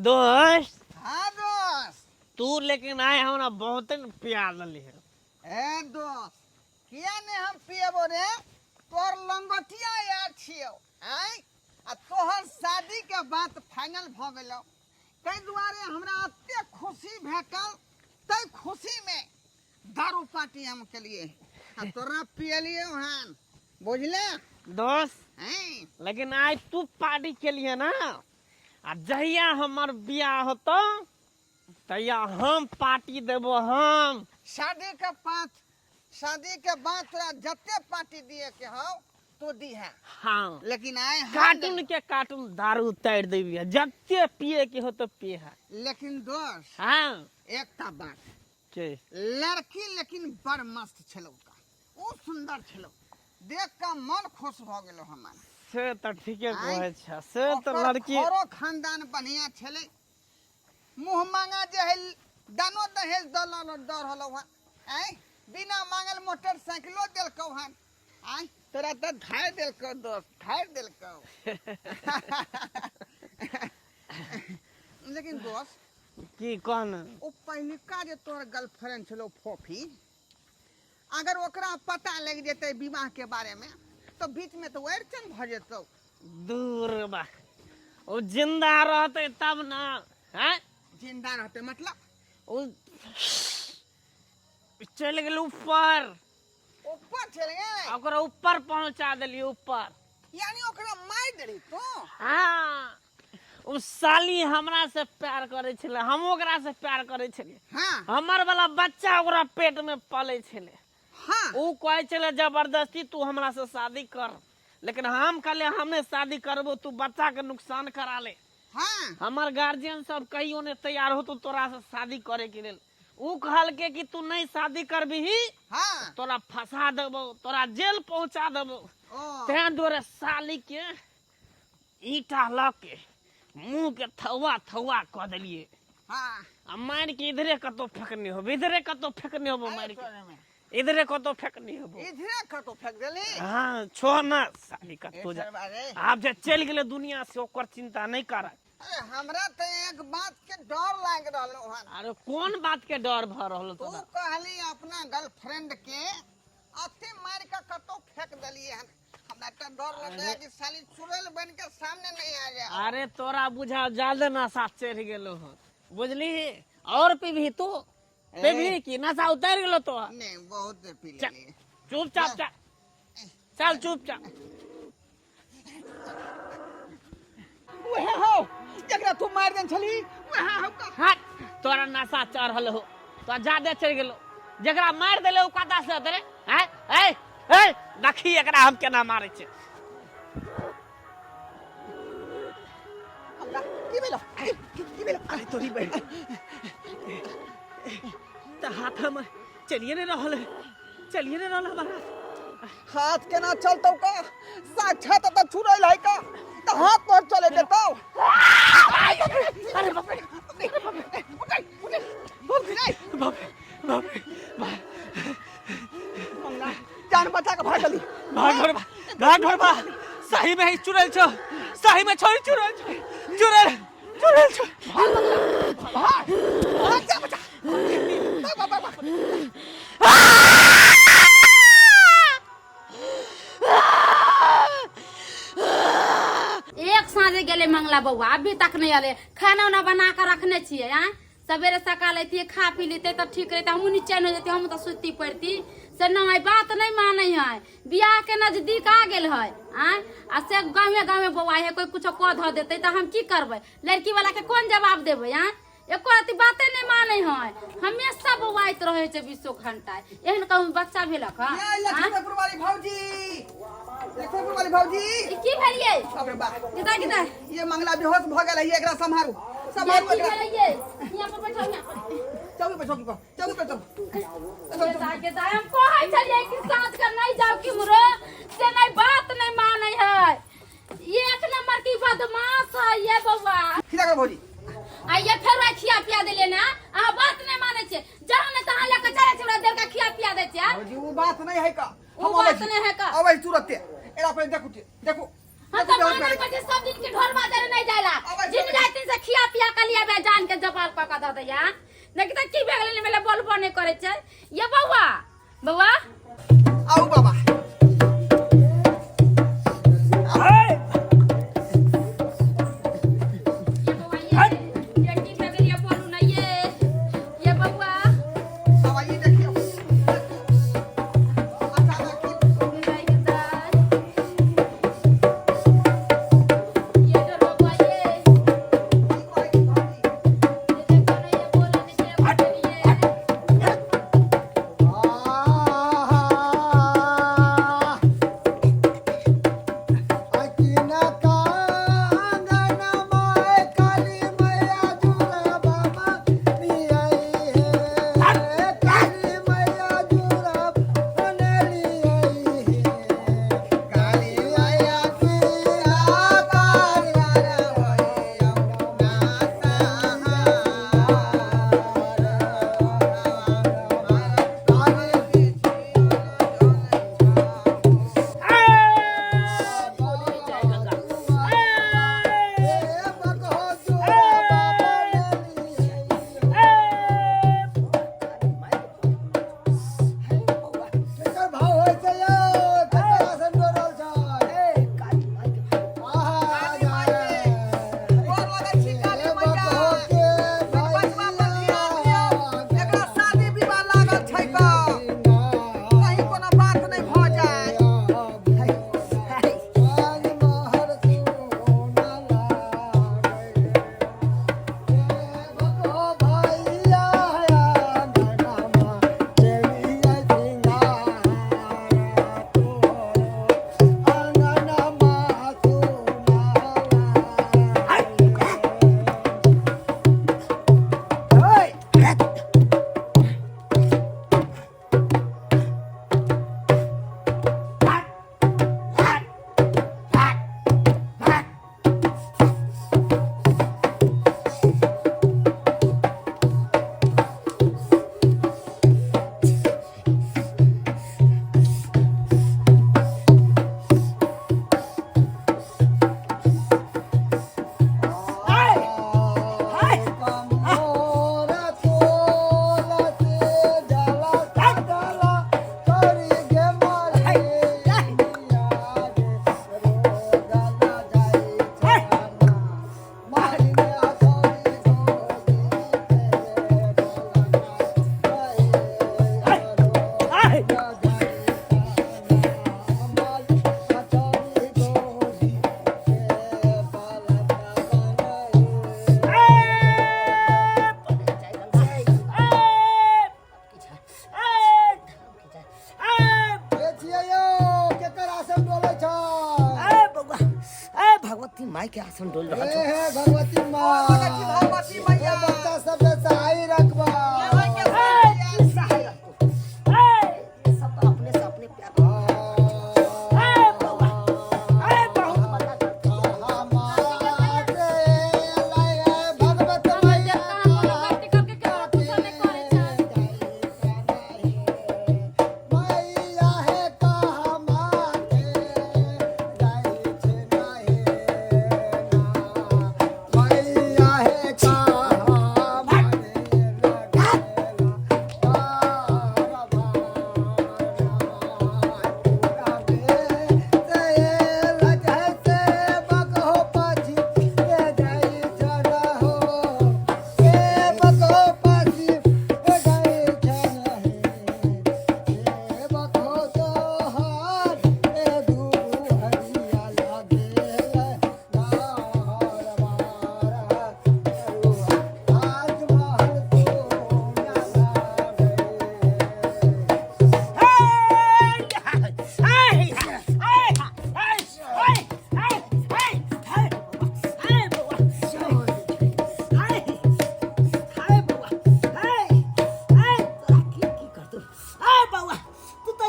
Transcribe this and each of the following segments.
दोस्त हाँ दोस्त। तू लेकिन आए हमरा बहुत प्यार लली है। ए दोस्त किया ने हम पियबो रे तोर लंगोटिया यार छियो आय आ तोहर शादी के बात फाइनल भ गेलो तै दुआरे हमरा अत्ते खुशी भेटल तै खुशी में दारू पार्टी हम के लिए आ तोरा पियलिए हन बुझले दोस्त हैं। लेकिन आज तू पार्टी के लिए ना आ जहिया हमार बियाह होतो तहिया हम पार्टी देबो हम। शादी के बाद तोरा जत्ते पार्टी दिए के हो तो दी है। हाँ लेकिन आए हम कार्टून के कार्टून दारू उतार देबी जत्ते पिए के हो तो पिए है। लेकिन दोस्त हाँ एकटा बात के लड़की लेकिन बड़ मस्त छलो का ओ सुंदर छलो देख के मन खुश भ गेलो हमर से तो ठीके कहै छ से तो ओकर लड़की घरो खानदान बढ़िया छले मुंह मांगा जे है दानो दहेज दलाल डर हलो हन आय बिना मांगल मोटरसाइकिलो देलको हन आय तोरा त धार देलको दोस्त धार देलको लेकिन दोस्त की कौन ओ पहिलका जे तोर गर्लफ्रेंड छलो फोफी अगर ओकरा पता लग जेते विवाह के बारे में तो बीच में तो अड़चन भ जेतो। दूर बा वो जिंदा रहते तब ना हैं जिंदा रहते मतलब वो चल गेल ऊपर ऊपर चल गए ओकरा ऊपर पहुंचा देली ऊपर यानी ओकरा मार देली तो हाँ उ साली हमरा से प्यार करे छले हम ओकरा से प्यार करे छले। हाँ हमर वाला बच्चा ओकरा पेट में पले छले। हाँ उ कहे छले जबरदस्ती तू हमरा से शादी कर लेकिन हम कहले हमें शादी करबो तू बच्चा के नुकसान करा ले। हाँ हमार गार्जियन सब कहियो ने तैयार हो तोरा से शादी करे के लेल उ कहल के कि तू नहीं शादी करबी हाँ तोरा फंसा देबो तोरा जेल पहुंचा देबो। ओ तें दोरे साली के ईटा ल के मुंह के थवा थवा क देलिए हाँ आ मार के इधरे कतो फेंकने हो इधरे कतो फेंकने हो मार के इधरे कतो फेंकने हो। इधरे कतो फेंक देली हाँ छोड़ ना साली कतो जा अरे आप जे चल गेले दुनिया से ओकर चिंता नहीं कर। हमरा तो एक बात के डर लाग रहलो हन। अरे कौन बात के डर भ रहल तू तोरा कहली अपना गर्लफ्रेंड के अति मार के कतो फेंक देली हन हमरा तो डर लग रहा है कि साली चुड़ैल बन के सामने नहीं आ जाए। अरे तोरा बुझा ज्यादा नशा चढ़ गेलो हो बुझली और पीभी तू पीभी की नशा उतर गेलो तो नहीं बहुत पी चल लेली चुपचाप चल चल चुपचाप वहे हो जकरा तू मार देन छली वहे हो का हट तोरा नशा चढ़ल हो तो ज्यादा चढ़ गेलो जकरा मार देले ओ कता से तरे हैं ए ए देखी एकरा हम केना मारै छै हमरा की भेलो अरे तोरी बहन त हाथ में चलिए नहीं रहल हमारा हाथ केना चलतौ का साक्षात त चुड़ैल है का त हाथ पर चले देतौ। अरे बाप रे बाप रे मंगला जान बचा के भाग गली भाग घर बा सही में ही चुड़ैल छो सही में छोरी चुड़ैल छो भाग जा बचा एक साँझे गेले मंगला बउआ अभी तक नहीं आले खाना उना बना कर रखने छिए आए सवेरे सकाल अती खा पी लेते तो ठीक रहते हम नीचे न जेते हम तो सुती पड़ती से नहीं बात नहीं माने है बियाह के नजदीक आ गेल है आय आ से गाँवे बउआ है कोई कुछ कह ध देते तो हम की करबे लड़की वाला के कौन जवाब देबे आय एको अति बाते नहीं माने है हमेशा बउआइत रहे छे 20 घंटा एहन कहूं बच्चा भेलक ये लक्ष्मीपुर वाली भौजी की भेलिए बाप रे बा किदा ये मंगला बेहोश भ गेल है एकरा संभारू एकरा यहाँ पर बैठो चौकी पर के हम कहै छलिए कि साथ कर नहीं जाओ कि मुरो से नहीं बात नहीं माने है एक नंबर की बदमाश है ये बउआ खिला कर भौजी आइए फिर खिया पिया देले ना आ बात नहीं माने छे जहां ने तहां लेके चले छे देर का खिया पिया दे छे भौजी वो बात नहीं है का वो बात नहीं है का अबे तुरंत एरा पर देखो हम तो माने पड़े सब दिन के ढोल बाजार नहीं जाला जिन जाती से खिया पिया के लिए दादा यार देख त की बेगले मेले बोलबो नहीं करे छै ये बौआ बौआ आओ बाबा माई के आसन डोल रहा छो भगवती माँ भगवती मैया बच्चा सब सहाय रखबा सहाय रखो सब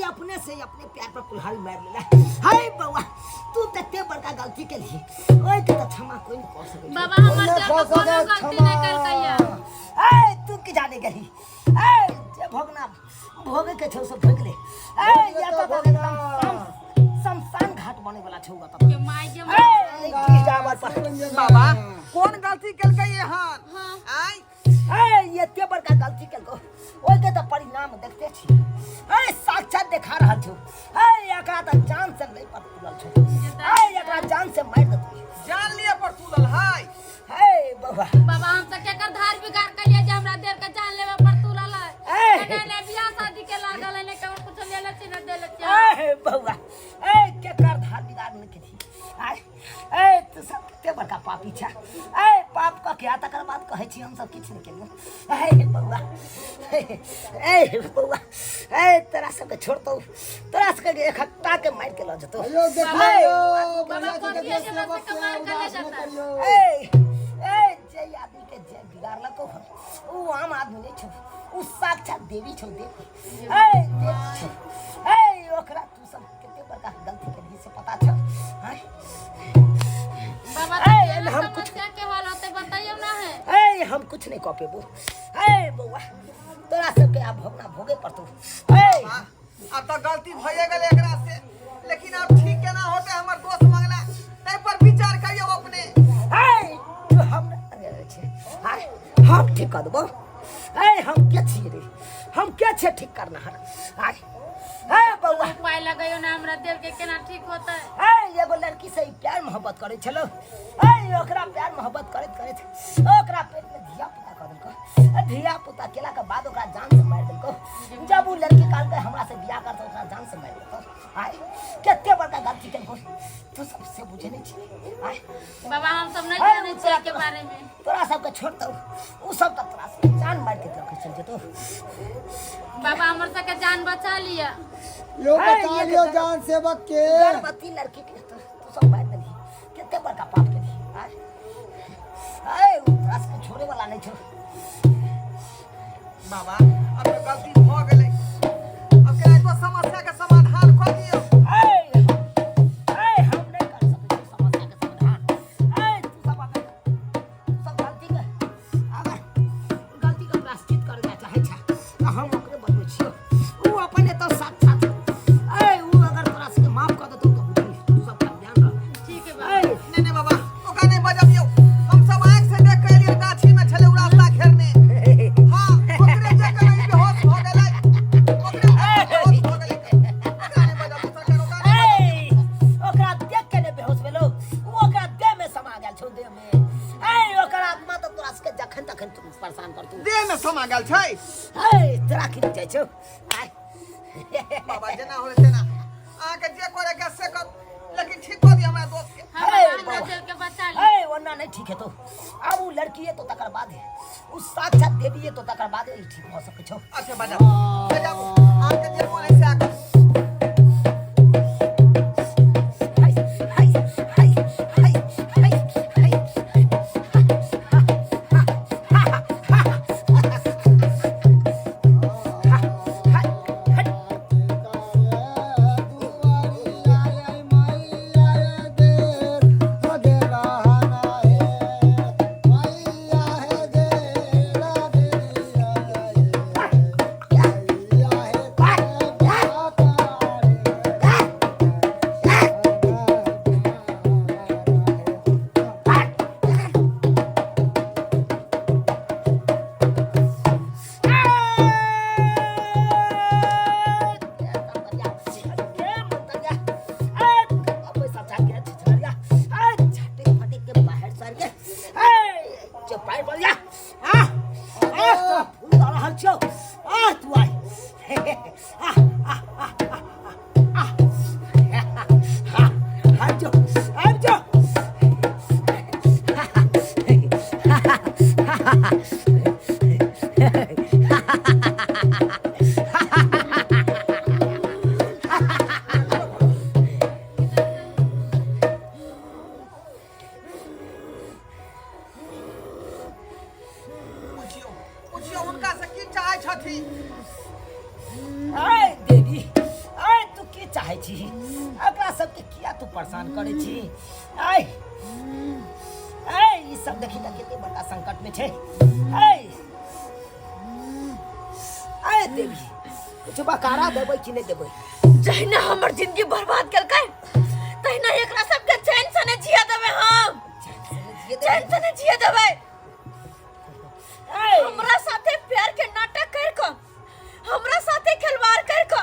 अपने से अपने प्यार कुल्हाड़ी मार लेला हाय बउआ तू तते बड़का गलती केली ओए के त क्षमा कोई नहीं कर सके बाबा हमर से कोनो गलती नहीं करकैया ए तू की जाने गेली ए जे भोगना भोगे के छौ सब भोग ले ए या तो एकदम शमशान घाट बने वाला छौ त के माई के की जावत बाबा कौन गलती केलकै हन आई ए एते बड़का गलती केलको ओइ के त परिणाम देखते छी ए साक्षात देखा रहल छु ए एकरा त जान से नहीं पर तुलल छु ए एकरा जान से मार देतै जान लिए पर तुलल है ए बाबा बाबा हम त केकर धार बिगाड़ कलिए जे हमरा देर के जान लेवे पर तुलल है ने बियाह शादी के लागल है ने केवल कुछ ले ले छी न दे ले छी ए बाबा ए केकर धार बिगाड़ न के थी ए तू सब केते बड़का पापी छ ए पाप का क्या तकर बात कहै छी हम सब किछ नहीं केलियो ए बाबा ए बाबा ए तेरा सब के छोड़तो तेरा सब के इकट्ठा के मार के ल जतो अयो बाबा को दिए जे बस कमाल कर ले जाता ए जे आदमी के जे बिगाड़ लको उ आम आदमी नहीं छ उ साक्षात देवी छ देवी ए देवी छ ए ओकरा तू सब केते बड़का गलती केली से पता छ हां बाबा ए, तो हम समस्या के हाल होते बताइयो ना है ए हम कुछ नहीं कह पेबो ए बौआ तोरा सब के अब भोगना भोगे पड़तो ए अब तो गलती भइए गेल एकरा से लेकिन अब ठीक केना होते हमर दोस्त मंगला तै पर विचार करियो अपने ए तू हम अरे छे हाय हम ठीक कर देबो ए हम के छी रे हम के छे ठीक करना है हाय ए बौआ उपाय लगाइयो ना हमरा देर के केना ठीक होता है ए एगो लड़की से प्यार मोहब्बत करे छलो ए ओकरा प्यार मोहब्बत करत करत ओकरा पेट में धिया पुता कर देलको धिया पुता केला के बाद ओकरा जान से मार देलको जब वो लड़की काल के हमरा से बियाह करत ओकरा जान से मार देलको आय केते बड़का गलती केलको तू सबसे बुझे नहीं छी आय बाबा हम सब नहीं जाने छी के बारे में तोरा सब के छोड़ दो उ सब त तोरा से जान मार के रखे चल जेतो बाबा हमर सब के जान बचा लिया यो है, बता ये लियो के जान सेवक के गर्भवती लड़की के तू सब मार देली केते बड़का पाप केली आय तोरा से छोड़े वाला नहीं छो बाबा अब तो गलती भ गेलै अब केना तो समस्या के समाधान कर दियो हम नहीं कर सकते समस्या के समाधान तू सब अगर गलती के प्रायश्चित करे ला चाहे छा त हम ओकरे बनबै छियो उ अपने तो साक्षात उ अगर तोरा से माफ कर देतो तो बुझी तू सब का ध्यान रख ठीक है बाबा नहीं बबा ओका नहीं बजबियो हम सब आंख से देख के एलियै गाछी में छले उ रास्ता घेरने हां ओकरे जगह में बेहोश हो गेलै ओकरे बेहोश हो गेलै ओकरा नहीं बजबियो सरकार ओकरा देख के ने बेहोश भेलो उ ओकरा देह में समा गेल छौ देह में ओकरा आत्मा तो तोरा से जखन तखन तू परेशान करतू देह में समा गेल छै तोरा की जाय छौ बाबा जेना होले तेना आ के जे करे के से कर लेकिन ठीक कर दिया हमरा दोस्त के हमरा देर के बचा लिया वरना नहीं ठीक है तो अब वो लड़की है तो तकर बाद है उस साक्षात देवी है तो तकर बाद ही ठीक हो सके छो अच्छा बजा आ के जे बोले से आ देवी तू की चाहे छी एकरा सबके किया तू परेशान करे छी ई सब देखी त केते बड़का संकट में छै देवी कुछ बकारा देबै कि नहीं देबै जहिना हमर जिंदगी बर्बाद केलकै तहिना एकरा सबके चैन से नहीं जिया देबै हम चैन से नहीं जिया देबै ऐ, हमरा साथे प्यार के नाटक कर को हमरा साथे खिलवाड़ कर को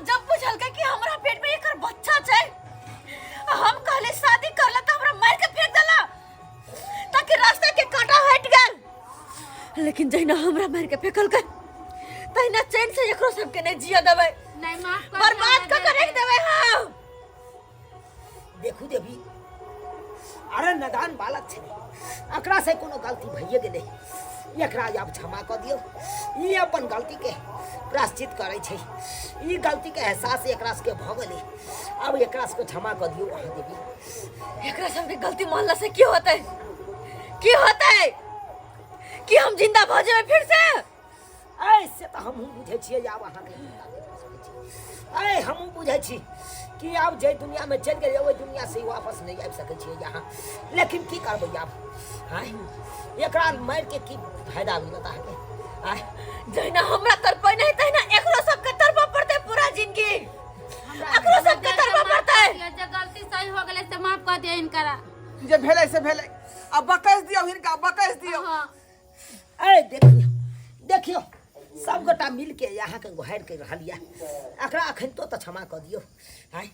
जब बुझल के कि हमरा पेट में एकर बच्चा छै हम कहले शादी कर ले त हमरा मार के फेंक देला ताकि रास्ते के कांटा हट गेल लेकिन जहिना हमरा मार के फेंकल के तहिना चैन से एकरो सबके नहीं जिया देबै नहीं माफ कर बर्बाद क के रख देबै हम देखू देवी अरे नदान बालक छे एकरा से कोनो गलती भइए गेलै एकरा अब क्षमा क दियौ ई अपन गलती के प्रायश्चित करै छै ई गलती के एहसास एकरा से भ गेलै अब एकरा से क्षमा क दियौ अहाँ देवी एकरा सबके गलती मानला से की होतै कि हम जिंदा भ जेबै फिर से ऐसे तो हम बुझे छियै आब अहाँ के चिंता नहीं कर सकै छी ऐ हम बुझे छी कि आब जे दुनिया में चल गेलै ओइ दुनिया से वापस नहीं आबि सकै छियै यहाँ लेकिन की करबै आब आय एकरा मार के की फायदा मिलत अहाँ के आय जहिना हमरा तरपै नहीं तहिना एकरो सबके तरपा पड़तै पूरा जिंदगी एकरो सबके तरपा पड़तै जे गलती सही हो गेलै से माफ कर दे इनकरा जे भेलै से भेलै अब बकैस दियो हिनका बकैस दियो हाँ ऐ देखियो देखियो सब गोटा मिल के यहाँ के गुहार के रहलिया एकरा अखन तो क्षमा क दियो आय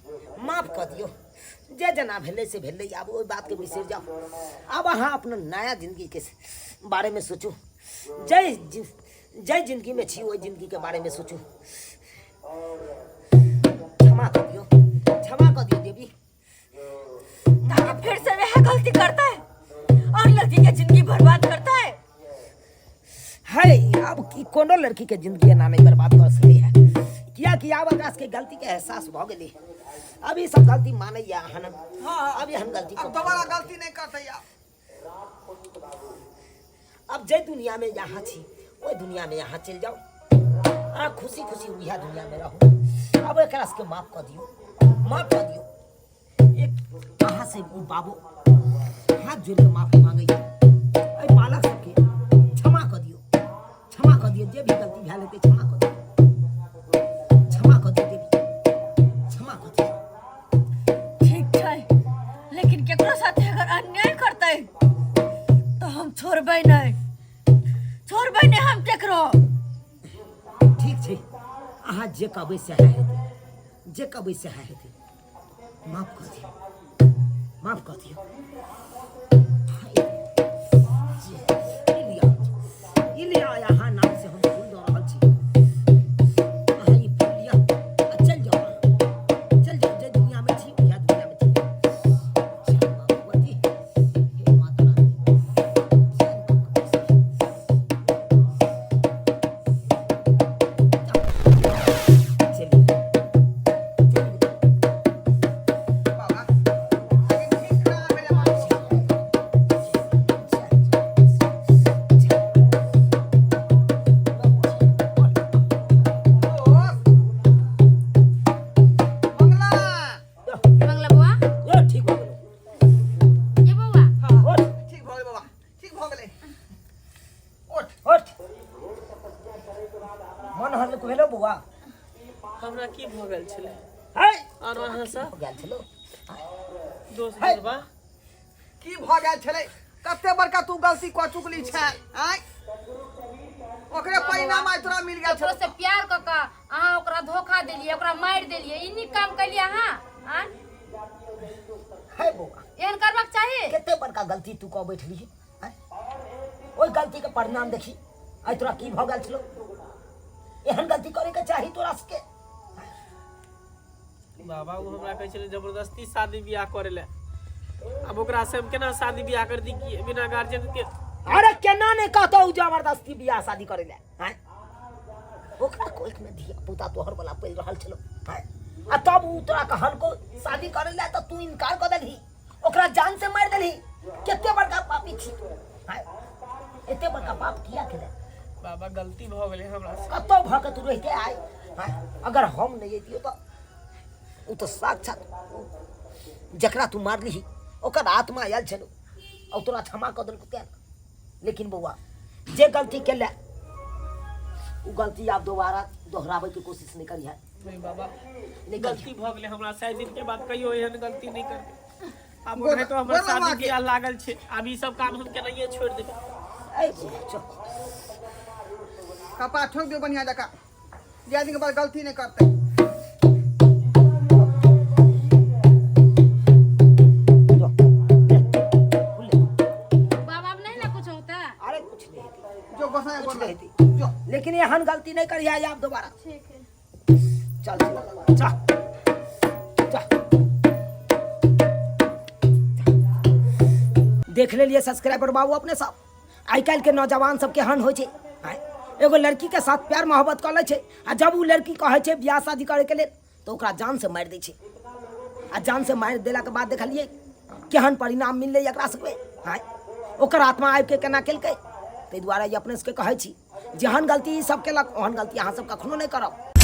माफ क दियो जे जना भेलै से भेलै आब ओइ बात के बिसर जाओ अब अहाँ अपना नया जिंदगी के बारे में सोचू जय जिंदगी में छी ओइ जिंदगी के बारे में सोचू क्षमा क दियो देवी ताकि फिर से वह गलती करता है और लड़की की जिंदगी बर्बाद करता है है अब की कोनो लड़की के जिंदगी ना नहीं बर्बाद कर सके है किया कि अब एकरा के गलती के एहसास भ गेलै अब ई सब गलती मानै या अहाँ न हाँ अब एहन गलती अब दोबारा गलती नहीं करते यार अब जे दुनिया में यहाँ छी ओइ दुनिया में यहाँ चल जाओ आ खुशी खुशी उहा दुनिया में रहो अब एकरा के माफ कर दियो एक अहाँ से वो बाबू हाथ जोड़ के माफी मांगे ऐ बालक सबके क्षमा कर दियो जे भी गलती भेल हेतै क्षमा कर दियो देवी क्षमा कर दियो ठीक है लेकिन केकरो साथे अगर अन्याय करते तो हम छोड़बै नहीं हम केकरो ठीक छै अहाँ जे कहबै से हेतै माफ कर दियो ई लिया यहाँ नाम से हम फूल दऽ रहल छी अहाँ ई फूल लिया आ चल जाओ जे दुनिया में छी उएह दुनिया में छी भगवती हे माता बाबा आगे ठीक करा मेरे मानो मंगला मंगला बुआ ठीक हो गेलो ये बुआ उठ ठीक भ गेलै बाबा ठीक भ गेलै उठ मन हल्लुक भेलो बौआ हमरा की भ गेल छलै है और अहाँ सब हो गेल छलो दोस्त है। बा की भ गेल छलै कते बड़का तू गलती क चुकली छै आय ओकरे परिणाम आइ तोरा मिल गेल केकरो छौ से प्यार क के अहाँ ओकरा धोखा देलिए ओकरा मार देलिए ई नीक काम कैलिए अहाँ आँ? है बौआ एहन करबाक चाही केते बड़का गलती तू कऽ बैठली हैं ओइ गलती के परिणाम देखी आइ तोरा की भऽ गेल छलो एहन गलती करे के चाही तोरा सबके बाबा वो हमरा कहै छलै जबरदस्ती शादी बियाह करे ले अब ओकरा से हम केना शादी बियाह कर दी कि बिना गार्जियन के अरे केना ने कहतो जबरदस्ती बियाह शादी करे ले हैं ओकरा कोई में धिया पुता तोहर वाला पल रहल छलो हैं आ तब उ तोरा कहल को शादी करे ले त तू इनकार कर देलही ओकरा जान से मार देलही केते बड़का पापी छी तू हैं एते बड़का पाप किया केले बाबा गलती भ गेलै हमरा से कतो भ के तू रह के आय हैं अगर हम नहीं अइतियो तो उ तो साक्षात जकरा तू मारली ओकर आत्मा आयल छलो और तोरा क्षमा कर देलको क्या लेकिन बउआ जे गलती केले उ गलती आप दोबारा दोहरावे की कोशिश नहीं करिए नहीं बाबा नहीं गलती भ गेलै हमरा 6 दिन के बाद कहियो एहन गलती नहीं करबै अब बोल- तो हमरा बोल शादी बाबा के। बियाह लागल छै अब ई सब काम हम केनाइए छोड़ देबै ऐ चो कपा ठोक दो बढ़िया जगह जे आदमी के बाद गलती नहीं करते जो खुले बाबा अब नहीं ना कुछ होता। अरे कुछ नहीं होती, जो गोसाई कुछ बोल नहीं रहे होती। जो लेकिन यहाँ गलती नहीं करिए आप दोबारा। ठीक है। चल जा जा देख ले लिए सब्सक्राइबर बाबू अपने सब आई काल के नौजवान सबके हन हो छे आय, एगो लड़की के साथ प्यार मोहब्बत कर ले छे आ जब वो लड़की कहे छे बियाह शादी करे के लिए तो ओकरा जान से मार दे छे आ जान से मार देला के बाद देखलिए केहन परिणाम मिलले एकरा सबके आय ओकर आत्मा आबि के केना केलकै ताहि दुआरे अपने सबके कहै छी जेहन गलती ई सब केलक ओहन गलती अहाँ सब कखनो नहीं करब।